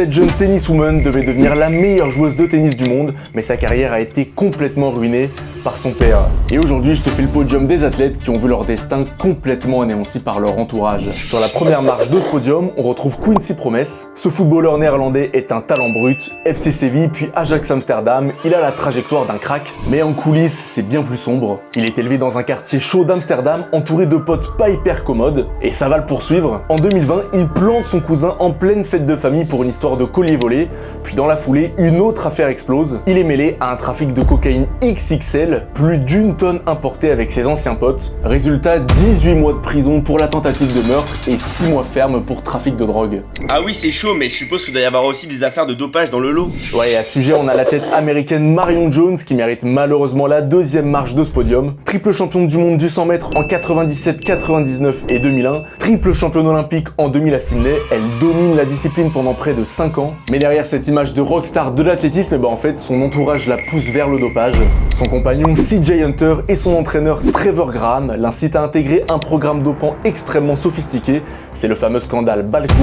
Cette jeune tenniswoman devait devenir la meilleure joueuse de tennis du monde, mais sa carrière a été complètement ruinée par son père. Et aujourd'hui, je te fais le podium des athlètes qui ont vu leur destin complètement anéanti par leur entourage. Sur la première marche de ce podium, on retrouve Quincy Promes. Ce footballeur néerlandais est un talent brut. FC Séville puis Ajax Amsterdam, il a la trajectoire d'un crack, mais en coulisses, c'est bien plus sombre. Il est élevé dans un quartier chaud d'Amsterdam, entouré de potes pas hyper commodes, et ça va le poursuivre. En 2020, il plante son cousin en pleine fête de famille pour une histoire de collier volé, puis dans la foulée, une autre affaire explose. Il est mêlé à un trafic de cocaïne XXL, plus d'1 tonne importée avec ses anciens potes. Résultat, 18 mois de prison pour la tentative de meurtre et 6 mois ferme pour trafic de drogue. Ah oui, c'est chaud, mais je suppose qu'il doit y avoir aussi des affaires de dopage dans le lot. Ouais, à ce sujet, on a la tête américaine Marion Jones qui mérite malheureusement la deuxième marche de ce podium. Triple championne du monde du 100 mètres en 97, 99 et 2001. Triple championne olympique en 2000 à Sydney. Elle domine la discipline pendant près de 5 ans. Mais derrière cette image de rockstar de l'athlétisme, en fait, son entourage la pousse vers le dopage. Son compagnon CJ Hunter et son entraîneur Trevor Graham l'incitent à intégrer un programme dopant extrêmement sophistiqué. C'est le fameux scandale Balco,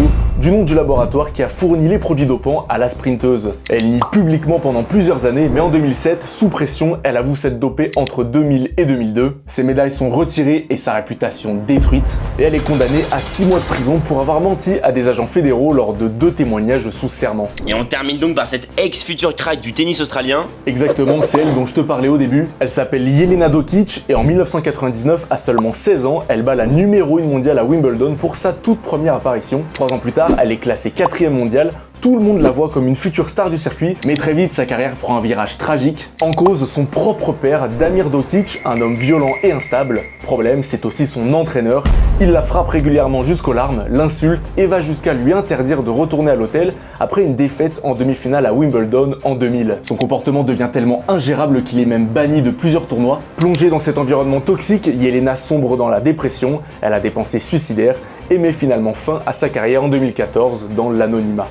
du nom du laboratoire qui a fourni les produits dopants à la sprinteuse. Elle nie publiquement pendant plusieurs années, mais en 2007, sous pression, elle avoue s'être dopée entre 2000 et 2002. Ses médailles sont retirées et sa réputation détruite. Et elle est condamnée à 6 mois de prison pour avoir menti à des agents fédéraux lors de 2 témoignages sous serment. Et on termine donc par cette ex-future crack du tennis australien. Exactement, c'est elle dont je te parlais au début. Elle s'appelle Jelena Dokic et en 1999, à seulement 16 ans, elle bat la numéro 1 mondiale à Wimbledon pour sa toute première apparition. 3 ans plus tard, elle est classée 4e mondiale. Tout le monde la voit comme une future star du circuit, mais très vite sa carrière prend un virage tragique. En cause, son propre père, Damir Dokic, un homme violent et instable. Problème, c'est aussi son entraîneur. Il la frappe régulièrement jusqu'aux larmes, l'insulte et va jusqu'à lui interdire de retourner à l'hôtel après une défaite en demi-finale à Wimbledon en 2000. Son comportement devient tellement ingérable qu'il est même banni de plusieurs tournois. Plongée dans cet environnement toxique, Jelena sombre dans la dépression, elle a des pensées suicidaires et met finalement fin à sa carrière en 2014 dans l'anonymat.